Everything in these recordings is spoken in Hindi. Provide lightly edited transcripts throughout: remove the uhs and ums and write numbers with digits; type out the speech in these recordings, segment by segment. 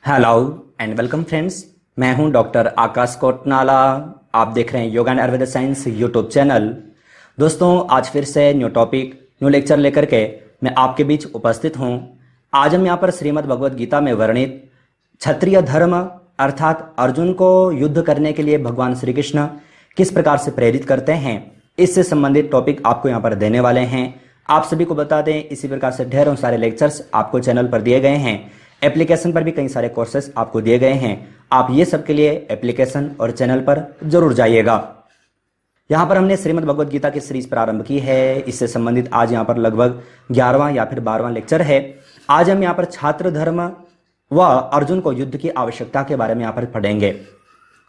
Hello and welcome friends. मैं हूं डॉक्टर आकाश कोटनाला। आप देख रहे हैं yoga and Ayurveda science YouTube channel. दोस्तों, आज फिर से न्यू टॉपिक न्यू लेक्चर लेकर के मैं आपके बीच उपस्थित हूं। आज हम यहां पर श्रीमद् भगवद गीता में वर्णित क्षत्रिय धर्म अर्थात अर्जुन को युद्ध करने के लिए भगवान श्री कृष्ण किस प्रकार से प्रेरित करते हैं, इससे संबंधित टॉपिक आपको यहाँ पर देने वाले हैं। आप सभी को बता दें, इसी प्रकार से ढेरों सारे लेक्चर्स आपको चैनल पर दिए गए हैं। एप्लीकेशन पर भी कई सारे कोर्सेस आपको दिए गए हैं। आप ये सब के लिए एप्लीकेशन और चैनल पर जरूर जाइएगा। यहाँ पर हमने श्रीमद् भगवद गीता की सीरीज प्रारंभ की है। इससे संबंधित आज यहाँ पर लगभग 11वां या फिर 12वां लेक्चर है। आज हम यहाँ पर छात्र धर्म व अर्जुन को युद्ध की आवश्यकता के बारे में यहाँ पर पढ़ेंगे।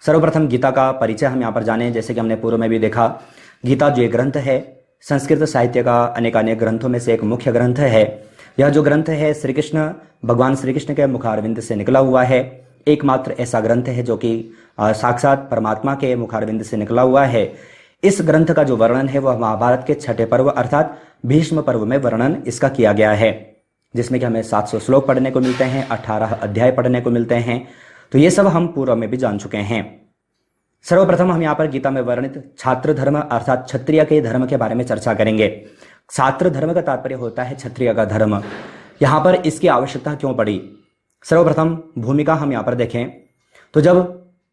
सर्वप्रथम गीता का परिचय हम यहाँ पर जाने। जैसे कि हमने पूर्व में भी देखा, गीता जो एक ग्रंथ है, संस्कृत साहित्य का अनेकानेक ग्रंथों में से एक मुख्य ग्रंथ है। यह जो ग्रंथ है भगवान श्री कृष्ण के मुखारविंद से निकला हुआ है। एकमात्र ऐसा ग्रंथ है जो कि साक्षात परमात्मा के मुखारविंद से निकला हुआ है। इस ग्रंथ का जो वर्णन है वह महाभारत के छठे पर्व अर्थात भीष्म पर्व में वर्णन इसका किया गया है, जिसमें कि हमें 700 श्लोक पढ़ने को मिलते हैं, 18 अध्याय पढ़ने को मिलते हैं। तो ये सब हम पूर्व में भी जान चुके हैं। सर्वप्रथम हम यहाँ पर गीता में वर्णित छात्र धर्म अर्थात क्षत्रिय के धर्म के बारे में चर्चा करेंगे। छात्र धर्म का तात्पर्य होता है क्षत्रिय का धर्म। यहाँ पर इसकी आवश्यकता क्यों पड़ी? सर्वप्रथम भूमिका हम यहाँ पर देखें तो जब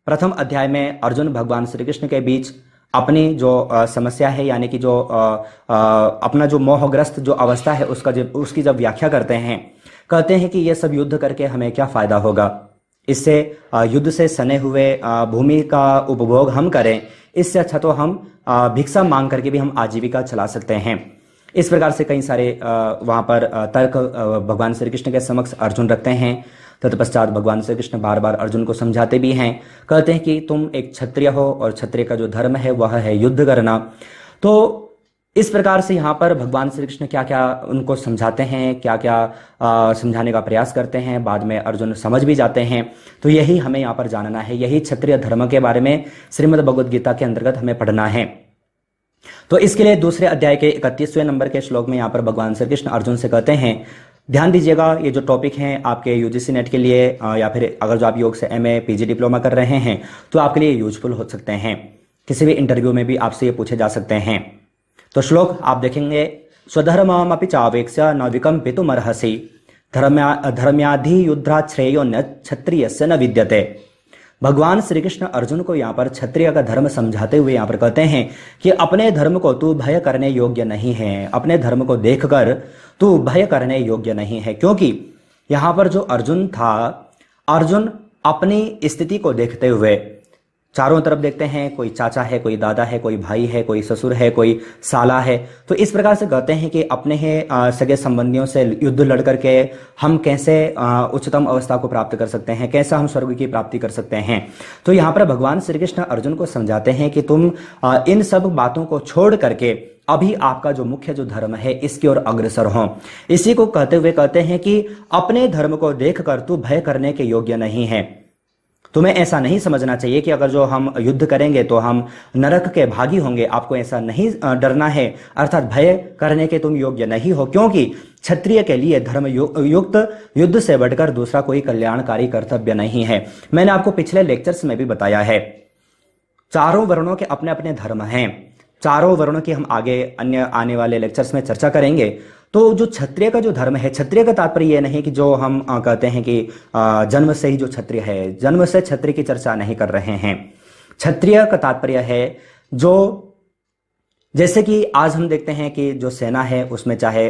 प्रथम अध्याय में अर्जुन भगवान श्री कृष्ण के बीच अपनी जो समस्या है, यानी कि जो अपना जो मोहग्रस्त जो अवस्था है उसकी जब व्याख्या करते हैं, कहते हैं कि ये सब युद्ध करके हमें क्या फायदा होगा, इससे युद्ध से सने हुए भूमि का उपभोग हम करें, इससे अच्छा तो हम भिक्षा मांग करके भी हम आजीविका चला सकते हैं। इस प्रकार से कई सारे वहाँ पर तर्क भगवान श्री कृष्ण के समक्ष अर्जुन रखते हैं। तत्पश्चात भगवान श्री कृष्ण बार बार अर्जुन को समझाते भी हैं, कहते हैं कि तुम एक क्षत्रिय हो और क्षत्रिय का जो धर्म है वह है युद्ध करना। तो इस प्रकार से यहाँ पर भगवान श्री कृष्ण क्या क्या उनको समझाते हैं, क्या क्या समझाने का प्रयास करते हैं, बाद में अर्जुन समझ भी जाते हैं। तो यही हमें यहाँ पर जानना है, यही क्षत्रिय धर्म के बारे में श्रीमद् भगवद गीता के अंतर्गत हमें पढ़ना है। तो इसके लिए दूसरे अध्याय के 31वें नंबर के श्लोक में यहाँ पर भगवान श्री कृष्ण अर्जुन से कहते हैं, ध्यान दीजिएगा, ये जो टॉपिक हैं आपके यूजीसी नेट के लिए या फिर अगर जो आप योग से एमए पीजी डिप्लोमा कर रहे हैं तो आपके लिए यूजफुल हो सकते हैं। किसी भी इंटरव्यू में भी आपसे ये पूछे जा सकते हैं। तो श्लोक आप देखेंगे, स्वधर्ममपि चावेक्ष्य न विकम्पितुमर्हसि धर्म्याधि युद्धा श्रेयो न क्षत्रियस्य न विद्यते। भगवान श्री कृष्ण अर्जुन को यहाँ पर क्षत्रिय का धर्म समझाते हुए यहाँ पर कहते हैं कि अपने धर्म को तू भय करने योग्य नहीं है, अपने धर्म को देखकर तू भय करने योग्य नहीं है। क्योंकि यहाँ पर जो अर्जुन था, अर्जुन अपनी स्थिति को देखते हुए चारों तरफ देखते हैं, कोई चाचा है, कोई दादा है, कोई भाई है, कोई ससुर है, कोई साला है। तो इस प्रकार से कहते हैं कि अपने ही सगे संबंधियों से युद्ध लड़ करके हम कैसे उच्चतम अवस्था को प्राप्त कर सकते हैं, कैसा हम स्वर्ग की प्राप्ति कर सकते हैं। तो यहाँ पर भगवान श्री कृष्ण अर्जुन को समझाते हैं कि तुम इन सब बातों को छोड़ करके अभी आपका जो मुख्य जो धर्म है इसकी ओर अग्रसर हो। इसी को कहते हुए कहते हैं कि अपने धर्म को देखकर तू भय करने के योग्य नहीं है। तुम्हें ऐसा नहीं समझना चाहिए कि अगर जो हम युद्ध करेंगे तो हम नरक के भागी होंगे। आपको ऐसा नहीं डरना है, अर्थात भय करने के तुम योग्य नहीं हो, क्योंकि क्षत्रिय के लिए धर्म युक्त युद्ध से बढ़कर दूसरा कोई कल्याणकारी कर्तव्य नहीं है। मैंने आपको पिछले लेक्चर्स में भी बताया है, चारों वर्णों के अपने अपने धर्म हैं। चारों वर्णों की हम आगे अन्य आने वाले लेक्चर्स में चर्चा करेंगे। तो जो क्षत्रिय का जो धर्म है, क्षत्रिय का तात्पर्य यह नहीं कि जो हम कहते हैं कि जन्म से ही जो क्षत्रिय है, जन्म से क्षत्रिय की चर्चा नहीं कर रहे हैं। क्षत्रिय का तात्पर्य है जो, जैसे कि आज हम देखते हैं कि जो सेना है उसमें चाहे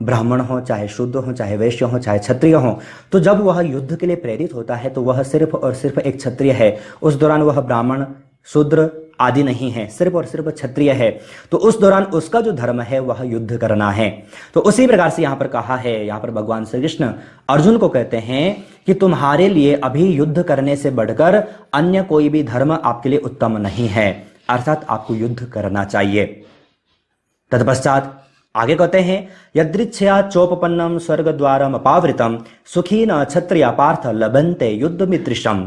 ब्राह्मण हो, चाहे शूद्र हो, चाहे वैश्य हो, चाहे क्षत्रिय हो, तो जब वह युद्ध के लिए प्रेरित होता है तो वह सिर्फ और सिर्फ एक क्षत्रिय है। उस दौरान वह ब्राह्मण शूद्र आदि नहीं है, सिर्फ और सिर्फ क्षत्रिय है। तो उस दौरान उसका जो धर्म है वह युद्ध करना है। तो उसी प्रकार से यहाँ पर कहा है, यहाँ पर भगवान श्री कृष्ण अर्जुन को कहते हैं कि तुम्हारे लिए अभी युद्ध करने से बढ़कर अन्य कोई भी धर्म आपके लिए उत्तम नहीं है, अर्थात आपको युद्ध करना चाहिए। तत्पश्चात आगे कहते हैं, यदृच्छया चोपपन्नम स्वर्ग द्वारम अपावृतम सुखी न क्षत्रिया पार्थ लभन्ते युद्ध मित्रिशम।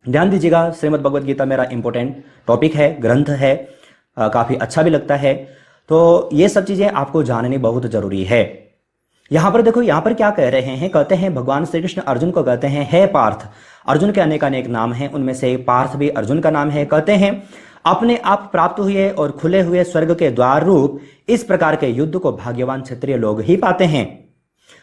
ध्यान दीजिएगा, श्रीमद् भगवद गीता मेरा इंपॉर्टेंट टॉपिक है, ग्रंथ है, काफी अच्छा भी लगता है। तो ये सब चीजें आपको जाननी बहुत जरूरी है। यहां पर देखो, यहां पर क्या कह रहे हैं, कहते हैं भगवान श्री कृष्ण अर्जुन को कहते हैं, हे पार्थ। अर्जुन के अनेक अनेक नाम हैं, उनमें से पार्थ भी अर्जुन का नाम है। कहते हैं अपने आप प्राप्त हुए और खुले हुए स्वर्ग के द्वार रूप इस प्रकार के युद्ध को भाग्यवान क्षत्रिय लोग ही पाते हैं।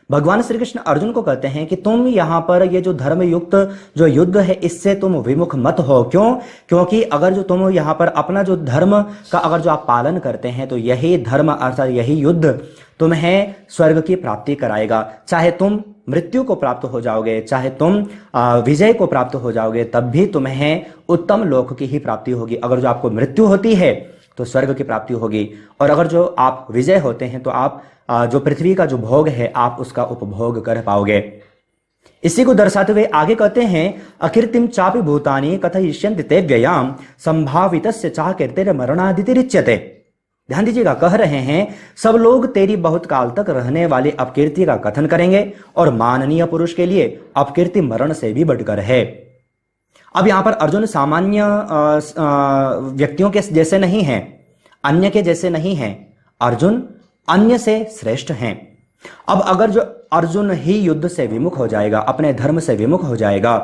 भगवान श्री कृष्ण अर्जुन को कहते हैं कि तुम यहां पर ये जो धर्म युक्त जो युद्ध है इससे तुम विमुख मत हो। क्यों? क्योंकि अगर जो तुम यहां पर अपना जो धर्म का अगर जो आप पालन करते हैं तो यही धर्म अर्थात यही युद्ध तुम्हें स्वर्ग की प्राप्ति कराएगा। चाहे तुम मृत्यु को प्राप्त हो जाओगे, चाहे तुम विजय को प्राप्त हो जाओगे, तब भी तुम्हें उत्तम लोक की ही प्राप्ति होगी। अगर जो आपको मृत्यु होती है तो स्वर्ग की प्राप्ति होगी, और अगर जो आप विजय होते हैं तो आप जो पृथ्वी का जो भोग है आप उसका उपभोग कर पाओगे। इसी को दर्शाते हुए आगे कहते हैं अकीर्तिम चापि भूतानि कथयिष्यन्ति ते व्ययाम संभावितस्य चा कीर्तिर् मरणादितिरिच्यते। ध्यान दीजिएगा, कह रहे हैं सब लोग तेरी बहुत काल तक रहने वाली अपकीर्ति का कथन करेंगे, और माननीय पुरुष के लिए अपकीर्ति मरण से भी बढ़कर है। अब यहां पर अर्जुन सामान्य व्यक्तियों के जैसे नहीं हैं, अन्य के जैसे नहीं हैं, अर्जुन अन्य से श्रेष्ठ हैं। अब अगर जो अर्जुन ही युद्ध से विमुख हो जाएगा, अपने धर्म से विमुख हो जाएगा,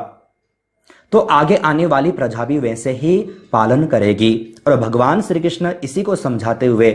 तो आगे आने वाली प्रजा भी वैसे ही पालन करेगी। और भगवान श्री कृष्ण इसी को समझाते हुए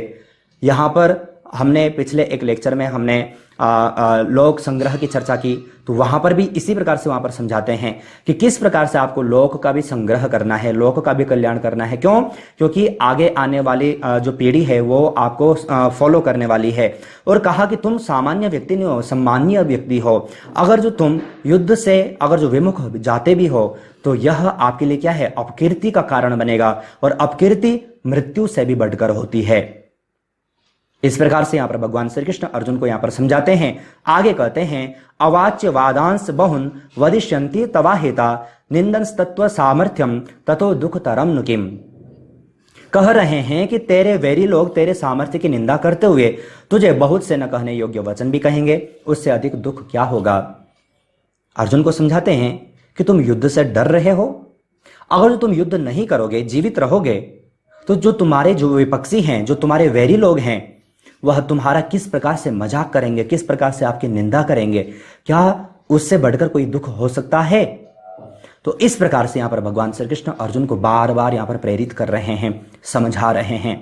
यहां पर हमने पिछले एक लेक्चर में हमने लोक संग्रह की चर्चा की, तो वहां पर भी इसी प्रकार से वहां पर समझाते हैं कि किस प्रकार से आपको लोक का भी संग्रह करना है, लोक का भी कल्याण करना है। क्यों? क्योंकि आगे आने वाली जो पीढ़ी है वो आपको फॉलो करने वाली है। और कहा कि तुम सामान्य व्यक्ति नहीं हो, सम्मानीय व्यक्ति हो। अगर जो तुम युद्ध से अगर जो विमुख जाते भी हो तो यह आपके लिए क्या है, अपकीर्ति का कारण बनेगा, और अपकीर्ति मृत्यु से भी बढ़कर होती है। इस प्रकार से यहां पर भगवान श्री कृष्ण अर्जुन को यहां पर समझाते हैं। आगे कहते हैं अवाच्य वादांश बहुन वदिष्यन्ति तवाहिता निंदनस्तत्व सामर्थ्यम ततो दुखतरम नुकिम। कह रहे हैं कि तेरे वैरी लोग तेरे सामर्थ्य की निंदा करते हुए तुझे बहुत से न कहने योग्य वचन भी कहेंगे, उससे अधिक दुख क्या होगा। अर्जुन को समझाते हैं कि तुम युद्ध से डर रहे हो, अगर जो तुम युद्ध नहीं करोगे, जीवित रहोगे, तो जो तुम्हारे जो विपक्षी हैं, जो तुम्हारे वैरी लोग हैं, वह तुम्हारा किस प्रकार से मजाक करेंगे, किस प्रकार से आपकी निंदा करेंगे। क्या उससे बढ़कर कोई दुख हो सकता है? तो इस प्रकार से यहां पर भगवान श्री कृष्ण अर्जुन को बार बार यहां पर प्रेरित कर रहे हैं, समझा रहे हैं।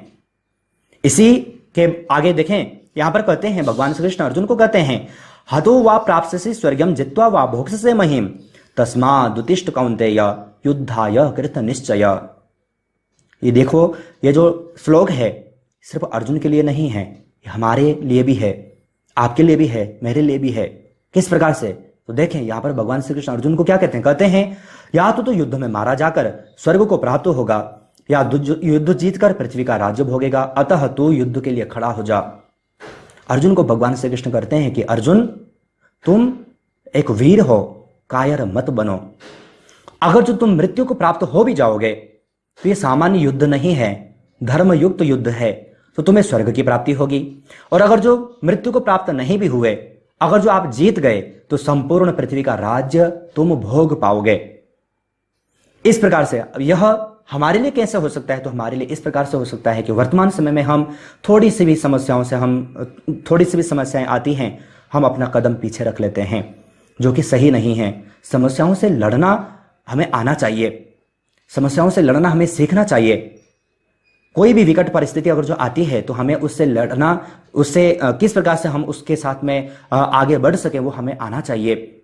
इसी के आगे देखें, यहां पर कहते हैं भगवान श्री कृष्ण अर्जुन को कहते हैं हतो वा प्राप्स्यसि स्वर्गम जित्वा वा भोक्ष्यसे महीम तस्मादुत्तिष्ठ कौन्तेय युद्धाय कृत निश्चय। ये देखो, ये जो श्लोक है सिर्फ अर्जुन के लिए नहीं है, ये हमारे लिए भी है, आपके लिए भी है, मेरे लिए भी है। किस प्रकार से? तो देखें यहां पर भगवान श्री कृष्ण अर्जुन को क्या कहते हैं, कहते हैं या तो युद्ध में मारा जाकर स्वर्ग को प्राप्त होगा, या युद्ध जीतकर पृथ्वी का राज्य भोगेगा, अतः तू युद्ध के लिए खड़ा हो जा। अर्जुन को भगवान श्री कृष्ण कहते हैं कि अर्जुन तुम एक वीर हो, कायर मत बनो। अगर जो तुम मृत्यु को प्राप्त हो भी जाओगे तो ये सामान्य युद्ध नहीं है, धर्म युक्त युद्ध है, तो तुम्हें स्वर्ग की प्राप्ति होगी। और अगर जो मृत्यु को प्राप्त नहीं भी हुए, अगर जो आप जीत गए तो संपूर्ण पृथ्वी का राज्य तुम भोग पाओगे। इस प्रकार से यह हमारे लिए कैसे हो सकता है, तो हमारे लिए इस प्रकार से हो सकता है कि वर्तमान समय में हम थोड़ी सी भी समस्याएं आती हैं, हम अपना कदम पीछे रख लेते हैं, जो कि सही नहीं है। समस्याओं से लड़ना हमें आना चाहिए, समस्याओं से लड़ना हमें सीखना चाहिए। कोई भी विकट परिस्थिति अगर जो आती है तो हमें उससे लड़ना, उससे किस प्रकार से हम उसके साथ में आगे बढ़ सके, वो हमें आना चाहिए।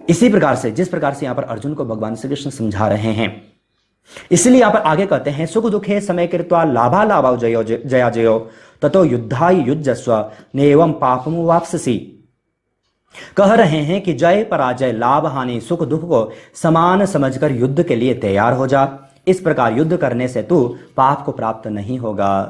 इसी प्रकार से जिस प्रकार से यहां पर अर्जुन को भगवान श्री कृष्ण समझा रहे हैं, इसलिए यहां पर आगे कहते हैं सुख दुखे समय कृत्वा लाभा लाभा जया जयो ततो युद्धाय युज्यस्व नेवं पापम वाप्स्यसि। कह रहे हैं कि जय पराजय लाभ हानि सुख दुख को समान समझकर युद्ध के लिए तैयार हो जा। इस प्रकार युद्ध करने से तू पाप को प्राप्त नहीं होगा।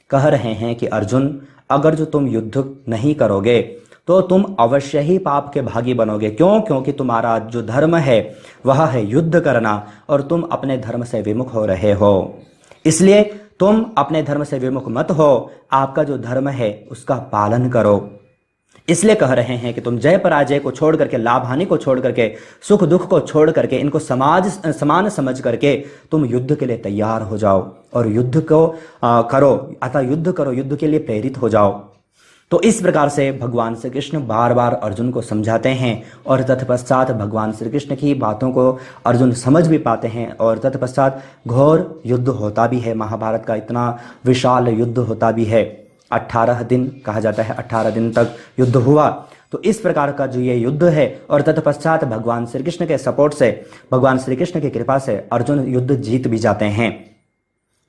कह रहे हैं कि अर्जुन अगर जो तुम युद्ध नहीं करोगे तो तुम अवश्य ही पाप के भागी बनोगे। क्यों? क्योंकि तुम्हारा जो धर्म है वह है युद्ध करना, और तुम अपने धर्म से विमुख हो रहे हो। इसलिए तुम अपने धर्म से विमुख मत हो, आपका जो धर्म है उसका पालन करो। इसलिए कह रहे हैं कि तुम जय पराजय को छोड़ करके, लाभ हानि को छोड़ करके, सुख दुख को छोड़ करके, इनको समान समझ करके तुम युद्ध के लिए तैयार हो जाओ और युद्ध को करो, अतः युद्ध करो, युद्ध के लिए प्रेरित हो जाओ। तो इस प्रकार से भगवान श्री कृष्ण बार बार अर्जुन को समझाते हैं और तत्पश्चात भगवान श्री कृष्ण की बातों को अर्जुन समझ भी पाते हैं और तत्पश्चात घोर युद्ध होता भी है। महाभारत का इतना विशाल युद्ध होता भी है, 18 दिन कहा जाता है, 18 दिन तक युद्ध हुआ। तो इस प्रकार का जो ये युद्ध है और तत्पश्चात भगवान श्री कृष्ण के सपोर्ट से, भगवान श्री कृष्ण की कृपा से अर्जुन युद्ध जीत भी जाते हैं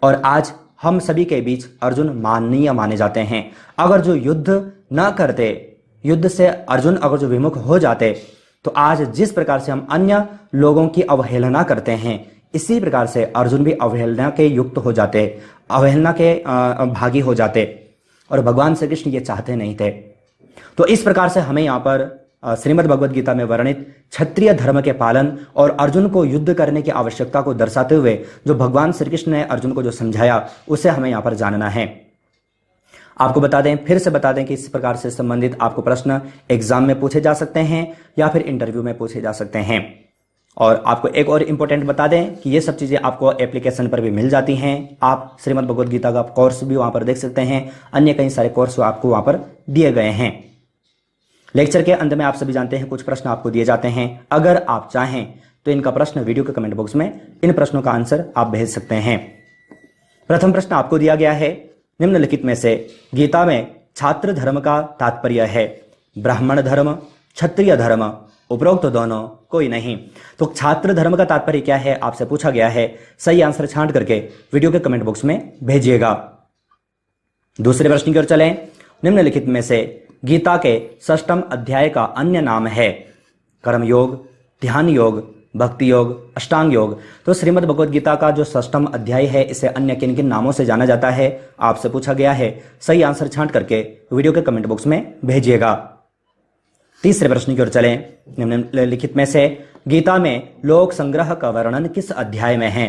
और आज हम सभी के बीच अर्जुन माननीय माने जाते हैं। अगर जो युद्ध न करते, युद्ध से अर्जुन अगर जो विमुख हो जाते, तो आज जिस प्रकार से हम अन्य लोगों की अवहेलना करते हैं, इसी प्रकार से अर्जुन भी अवहेलना के युक्त हो जाते, अवहेलना के भागी हो जाते और भगवान श्री कृष्ण ये चाहते नहीं थे। तो इस प्रकार से हमें यहाँ पर श्रीमद् भगवद गीता में वर्णित क्षत्रिय धर्म के पालन और अर्जुन को युद्ध करने की आवश्यकता को दर्शाते हुए जो भगवान श्री कृष्ण ने अर्जुन को जो समझाया, उसे हमें यहाँ पर जानना है। आपको बता दें, फिर से बता दें कि इस प्रकार से संबंधित आपको प्रश्न एग्जाम में पूछे जा सकते हैं या फिर इंटरव्यू में पूछे जा सकते हैं। और आपको एक और इंपॉर्टेंट बता दें कि ये सब चीज़ें आपको एप्लीकेशन पर भी मिल जाती हैं। आप श्रीमद् भगवद गीता का कोर्स भी वहाँ पर देख सकते हैं, अन्य कई सारे कोर्स आपको वहाँ पर दिए गए हैं। लेक्चर के अंत में आप सभी जानते हैं कुछ प्रश्न आपको दिए जाते हैं। अगर आप चाहें तो इनका प्रश्न वीडियो के कमेंट बॉक्स में इन प्रश्नों का आंसर आप भेज सकते हैं। प्रथम प्रश्न आपको दिया गया है, निम्नलिखित में से गीता में छात्र धर्म का तात्पर्य है ब्राह्मण धर्म, क्षत्रिय धर्म, उपरोक्त दोनों, कोई नहीं। तो छात्र धर्म का तात्पर्य क्या है आपसे पूछा गया है। सही आंसर छांट करके वीडियो के कमेंट बॉक्स में भेजिएगा। दूसरे प्रश्न की ओर चलें। निम्नलिखित में से गीता के 6ठम अध्याय का अन्य नाम है कर्म योग, ध्यान योग, भक्ति योग, अष्टांग योग। तो श्रीमद् भगवद गीता का जो 6ठम अध्याय है, इसे अन्य किन किन नामों से जाना जाता है आपसे पूछा गया है। सही आंसर छांट करके वीडियो के कमेंट बॉक्स में भेजिएगा। तीसरे प्रश्न की ओर चलें। निम्नलिखित में से गीता में लोक संग्रह का वर्णन किस अध्याय में है।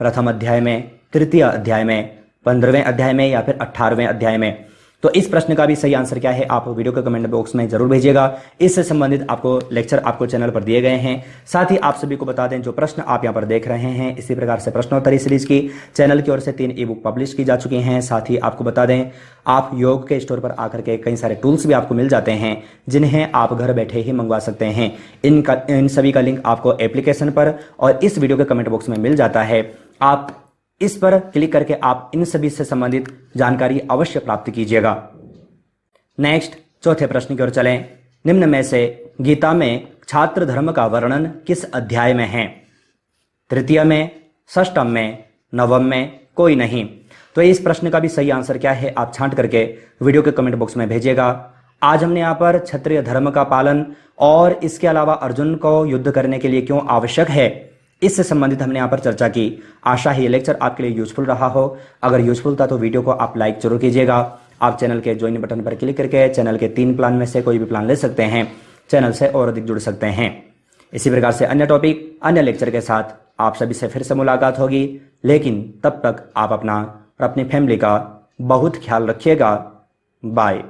प्रथम अध्याय में, तृतीय अध्याय में, 15वें अध्याय में या फिर 18वें अध्याय में। तो इस प्रश्न का भी सही आंसर क्या है आप वीडियो के कमेंट बॉक्स में जरूर भेजिएगा। इससे संबंधित आपको लेक्चर आपको चैनल पर दिए गए हैं। साथ ही आप सभी को बता दें, जो प्रश्न आप यहां पर देख रहे हैं, इसी प्रकार से प्रश्नोत्तरी सीरीज की चैनल की ओर से 3 ई-बुक पब्लिश की जा चुकी हैं। साथ ही आपको बता दें, आप योग के स्टोर पर आकर के कई सारे टूल्स भी आपको मिल जाते हैं, जिन्हें आप घर बैठे ही मंगवा सकते हैं। इन सभी का लिंक आपको एप्लीकेशन पर और इस वीडियो के कमेंट बॉक्स में मिल जाता है। आप इस पर क्लिक करके आप इन सभी से संबंधित जानकारी अवश्य प्राप्त कीजिएगा। नेक्स्ट, चौथे प्रश्न की ओर चलें। निम्न में से गीता में छात्र धर्म का वर्णन किस अध्याय में है। तृतीय में, 6ठम में, 9वें में, कोई नहीं। तो इस प्रश्न का भी सही आंसर क्या है आप छांट करके वीडियो के कमेंट बॉक्स में भेजिएगा। आज हमने यहाँ पर क्षत्रिय धर्म का पालन और इसके अलावा अर्जुन को युद्ध करने के लिए क्यों आवश्यक है, इससे संबंधित हमने यहाँ पर चर्चा की। आशा है ये लेक्चर आपके लिए यूजफुल रहा हो। अगर यूजफुल था तो वीडियो को आप लाइक जरूर कीजिएगा। आप चैनल के ज्वाइन बटन पर क्लिक करके चैनल के 3 प्लान में से कोई भी प्लान ले सकते हैं, चैनल से और अधिक जुड़ सकते हैं। इसी प्रकार से अन्य टॉपिक, अन्य लेक्चर के साथ आप सभी से फिर से मुलाकात होगी। लेकिन तब तक आप अपना और अपनी फैमिली का बहुत ख्याल रखिएगा। बाय।